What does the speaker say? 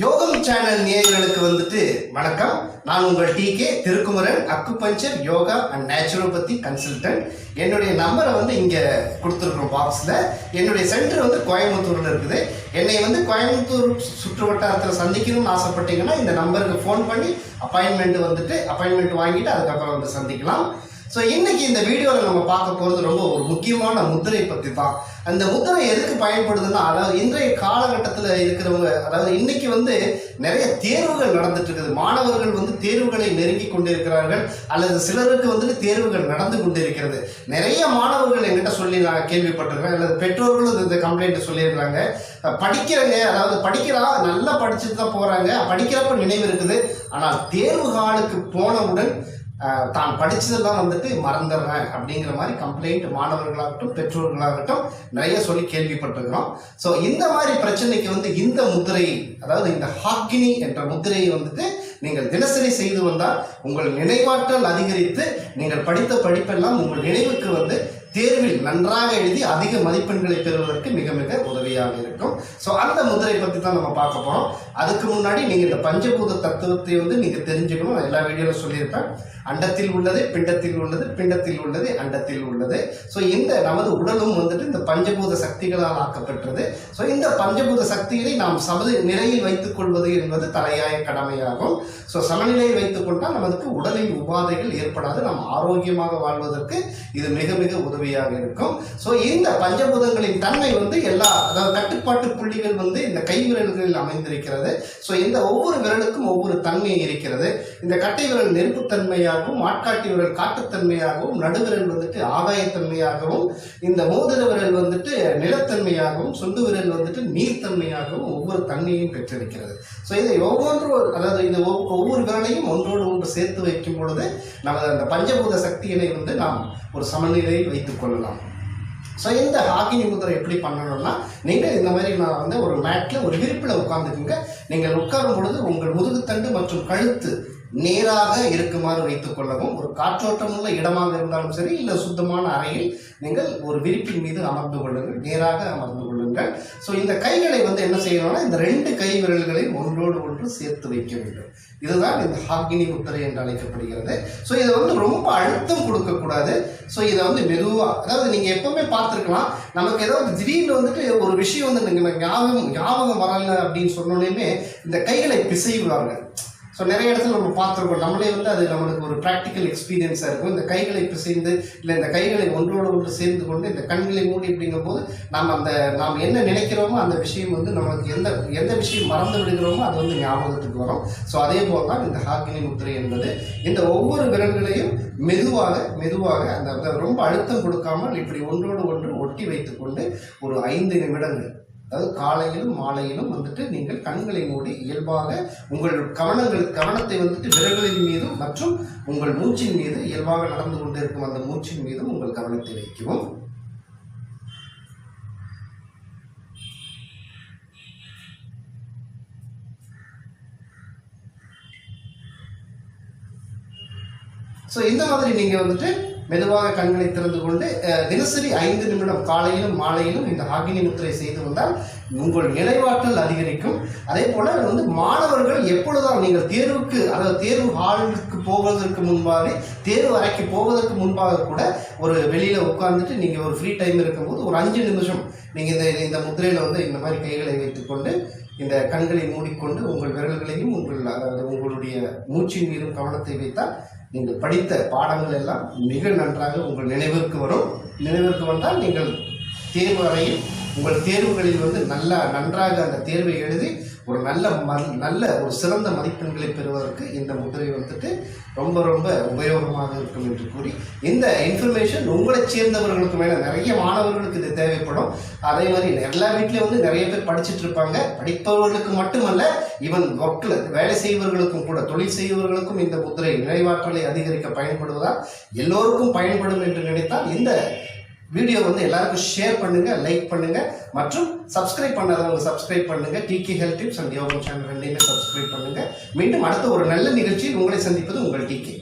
யோகம் சேனல் நேயர்களுக்கு வந்துட்டு வணக்கம். நான் உங்கள் TK Thirukumaran, acupuncture, yoga and naturopathy consultant. என்னுடைய நம்பரை வந்து இங்கே கொடுத்துருக்கோம் பாக்ஸில். என்னுடைய சென்டர் வந்து கோயம்புத்தூரில் இருக்குது. என்னை வந்து கோயம்புத்தூர் சுற்று வட்டாரத்தில் சந்திக்கணும்னு ஆசைப்பட்டீங்கன்னா இந்த நம்பருக்கு ஃபோன் பண்ணி அப்பாயின்மெண்ட் வாங்கிட்டு அதுக்கப்புறம் வந்து சந்திக்கலாம். ஸோ இன்னைக்கு இந்த வீடியோவில் நம்ம பார்க்க போகிறது ரொம்ப ஒரு முக்கியமான முத்திரை பற்றி தான். அந்த முத்திரை எதுக்கு பயன்படுதுன்னா, அதாவது இன்றைய காலகட்டத்தில் இருக்கிறவங்க, அதாவது இன்னைக்கு வந்து நிறைய தேர்வுகள் நடந்துட்டு இருக்குது. மாணவர்கள் வந்து தேர்வுகளை நெருங்கி கொண்டிருக்கிறார்கள், அல்லது சிலருக்கு வந்துட்டு தேர்வுகள் நடந்து கொண்டிருக்கிறது. நிறைய மாணவர்கள் என்கிட்ட சொல்லி நான் கேள்விப்பட்டிருக்கேன், அல்லது பெற்றோர்களும் இந்த கம்ப்ளைண்ட் சொல்லியிருக்கிறாங்க. படிக்கிறவங்க, அதாவது படிக்கிறா நல்லா படிச்சுட்டு தான் போகிறாங்க, படிக்கிறப்ப நினைவு இருக்குது, ஆனால் தேர்வு காலுக்கு போனவுடன் தான் படிச்சதெல்லாம் வந்துட்டு மறந்துடுறேன் அப்படிங்கிற மாதிரி கம்ப்ளைண்ட் மாணவர்களாகட்டும் பெற்றோர்களாகட்டும் நிறைய சொல்லி கேள்விப்பட்டிருக்கிறோம். ஸோ இந்த மாதிரி பிரச்சனைக்கு வந்து இந்த முத்திரை, அதாவது இந்த ஹாக்கினி என்ற முத்திரையை வந்துட்டு நீங்கள் தினசரி செய்து வந்தால் உங்கள் நினைவாற்றல் அதிகரித்து நீங்கள் படித்த படிப்பெல்லாம் உங்கள் நினைவுக்கு வந்து தேர்வில் நன்றாக எழுதி அதிக மதிப்பெண்களை பெறுவதற்கு மிக மிக உதவியாக இருக்கும். ஸோ அந்த முதிரை பற்றி தான் நம்ம பார்க்க போகிறோம். அதுக்கு முன்னாடி நீங்கள் இந்த பஞ்சபூத தத்துவத்தை வந்து நீங்கள் தெரிஞ்சுக்கணும். நான் எல்லா வீடியோவில் சொல்லியிருப்பேன். அண்டத்தில் உள்ளது பிண்டத்தில் உள்ளது, பிண்டத்தில் உள்ளது அண்டத்தில் உள்ளது. ஸோ இந்த நமது உடலும் வந்துட்டு இந்த பஞ்சபூத சக்திகளால் ஆக்கப்பட்டது. ஸோ இந்த பஞ்சபூத சக்திகளை நாம் நிலையில் வைத்துக் கொள்வது என்பது தலையாய கடமையாகும். ஸோ சமநிலையை வைத்துக் கொண்டால் நமக்கு உடலில் உபாதைகள் ஏற்படாது, நாம் ஆரோக்கியமாக வாழ்வதற்கு இது மிக மிக உதவியாக இருக்கும். ஸோ இந்த பஞ்சபூதங்களின் தன்மை வந்து அதாவது கட்டுப்பாட்டு புள்ளிகள் வந்து இந்த கை விரல்களில் அமைந்திருக்கிறது. ஸோ இந்த ஒவ்வொரு விரலுக்கும் ஒவ்வொரு தன்மை இருக்கிறது. இந்த கட்டை விரல் நெருப்புத்தன்மையாகவும், ஆட்காட்டி விரல் காட்டுத்தன்மையாகவும், நடுவிரல் வந்துட்டு ஆகாயத்தன்மையாகவும், இந்த மோதிர விரல் வந்துட்டு நிலத்தன்மையாகவும், சுண்டு விரல் வந்துட்டு நீர்த்தன்மையாகவும் ஒவ்வொரு தன்மையும் பெற்றிருக்கிறது. ஸோ இதை அதாவது இந்த ஒவ்வொரு விரலையும் ஒன்றோடு ஒன்று சேர்த்து வைக்கும் பொழுது நமது அந்த பஞ்சபூத சக்தியினை வந்து நாம் ஒரு சமநிலையில் வைத்துக் கொள்ளலாம். ஸோ இந்த ஹாக்கினி முத்திரை எப்படி பண்ணணும்னா, நீங்கள் இந்த மாதிரி நான் வந்து ஒரு மேட்டில் ஒரு விரிப்பில் உட்காந்துக்குங்க. நீங்கள் உட்காரும் பொழுது உங்கள் முதுகுத்தண்டு மற்றும் கழுத்து நேராக இருக்குமாறு வைத்துக் கொள்ளவும். ஒரு காற்றோட்டம் உள்ள இடமாக இருந்தாலும் சரி, இல்லை சுத்தமான அறையில் நீங்கள் ஒரு விரிப்பின் மீது அமர்ந்து கொள்ளுங்கள், நேராக அமர்ந்து கொள்ளுங்கள். ஸோ இந்த கைகளை வந்து என்ன செய்யணும்னா, இந்த 2 கை விரல்களை ஒன்றோடு ஒன்று சேர்த்து வைக்க வேண்டும். இதுதான் இந்த ஹாக்கினி முத்திரை என்று அழைக்கப்படுகிறது. ஸோ இதை வந்து ரொம்ப அழுத்தம் கொடுக்கக்கூடாது. ஸோ இதை வந்து மெதுவாக, அதாவது நீங்கள் எப்பவுமே பார்த்துருக்கலாம், நமக்கு ஏதாவது திடீர்னு வந்துட்டு ஒரு விஷயம் வந்து நீங்கள் ஞாபகம் வரல அப்படின்னு சொன்னோன்னே இந்த கைகளை பிசைவார்கள். ஸோ நிறைய இடத்துல நம்ம பார்த்துருக்கோம், நம்மளே வந்து அது நம்மளுக்கு ஒரு ப்ராக்டிக்கல் எக்ஸ்பீரியன்ஸாக இருக்கும். இந்த கைகளை பிசைந்து, இல்லை இந்த கைகளை ஒன்றோடு ஒன்று சேர்ந்து கொண்டு இந்த கண்களை மூடி அப்படிங்கும் போது நாம் என்ன நினைக்கிறோமோ அந்த விஷயம் வந்து நமக்கு எந்த விஷயம் மறந்து விடுகிறோமோ அது வந்து ஞாபகத்துக்கு வரும். ஸோ அதே போல் தான் இந்த ஹாக்கினி முத்திரை என்பது. இந்த ஒவ்வொரு விரல்களையும் மெதுவாக அந்த ரொம்ப அழுத்தம் கொடுக்காமல் இப்படி ஒன்றோடு ஒன்று ஒட்டி வைத்துக்கொண்டு ஒரு 5 நிமிடங்கள், அதாவது காலையிலும் மாலையிலும் வந்துட்டு நீங்கள் கண்களை மூடி இயல்பாக உங்கள் கவனத்தை வந்துட்டு விரல்களின் மீதும் மற்றும் உங்கள் மூச்சின் மீது இயல்பாக நடந்து கொண்டிருக்கும் அந்த மூச்சின் மீதும் உங்கள் கவனத்தை வைக்கவும். ஸோ இந்த மாதிரி நீங்கள் வந்துட்டு மெதுவாக கண்களை திறந்து கொண்டு தினசரி 5 நிமிடம் காலையிலும் மாலையிலும் இந்த ஹாக்கினி முத்திரை செய்து வந்தால் உங்கள் நினைவாற்றல் அதிகரிக்கும். அதே போல வந்து மாணவர்கள் எப்பொழுதும் நீங்கள் தேர்வுக்கு, அதாவது தேர்வு ஹாலுக்கு போவதற்கு முன்பாக, தேர்வு அறைக்கு போவதற்கு முன்பாக கூட ஒரு வெளியில உட்கார்ந்துட்டு நீங்கள் ஒரு ஃப்ரீ டைம் இருக்கும்போது ஒரு 5 நிமிஷம் நீங்கள் இந்த முத்திரையில வந்து இந்த மாதிரி கைகளை வைத்துக்கொண்டு இந்த கண்களை மூடிக்கொண்டு உங்கள் விரல்களையும் உங்களுடைய மூச்சின் மீதும் கவனத்தை வைத்தால் நீங்கள் படித்த பாடங்கள் எல்லாம் மிக நன்றாக உங்கள் நினைவிற்கு வரும். நினைவிற்கு வந்தால் நீங்கள் தேர்வு அறையில் உங்கள் தேர்வுகளில் வந்து நன்றாக அந்த தேர்வை எழுதி ஒரு நல்ல ஒரு சிறந்த மதிப்பெண்களை பெறுவதற்கு இந்த முத்திரை வந்துட்டு ரொம்ப ரொம்ப உபயோகமாக இருக்கும் என்று கூறி, இந்த இன்ஃபர்மேஷன் உங்களை சேர்ந்தவர்களுக்கு மேலே நிறைய மாணவர்களுக்கு இது தேவைப்படும். அதே மாதிரி எல்லா வீட்லேயும் வந்து நிறைய பேர் படிச்சுட்டு இருப்பாங்க. படிப்பவர்களுக்கு மட்டுமல்ல, ஈவன் ஒர்க்கில் வேலை செய்வர்களுக்கும் கூட, தொழில் செய்வர்களுக்கும் இந்த முத்திரை நினைவாற்றலை அதிகரிக்க பயன்படுவதால் எல்லோருக்கும் பயன்படும் என்று நினைத்தால் இந்த வீடியோ வந்து எல்லாருக்கும் ஷேர் பண்ணுங்க, லைக் பண்ணுங்க, மற்றும் சப்ஸ்கிரைப் பண்ணாதவங்க சப்ஸ்கிரைப் பண்ணுங்க. டிகே ஹெல்த் டிப்ஸ் அண்ட் யோகம் சேனல் 2மே சப்ஸ்கிரைப் பண்ணுங்க. மீண்டும் அடுத்த ஒரு நல்ல நிகழ்ச்சியில் உங்களை சந்திப்பது உங்கள் டிகே.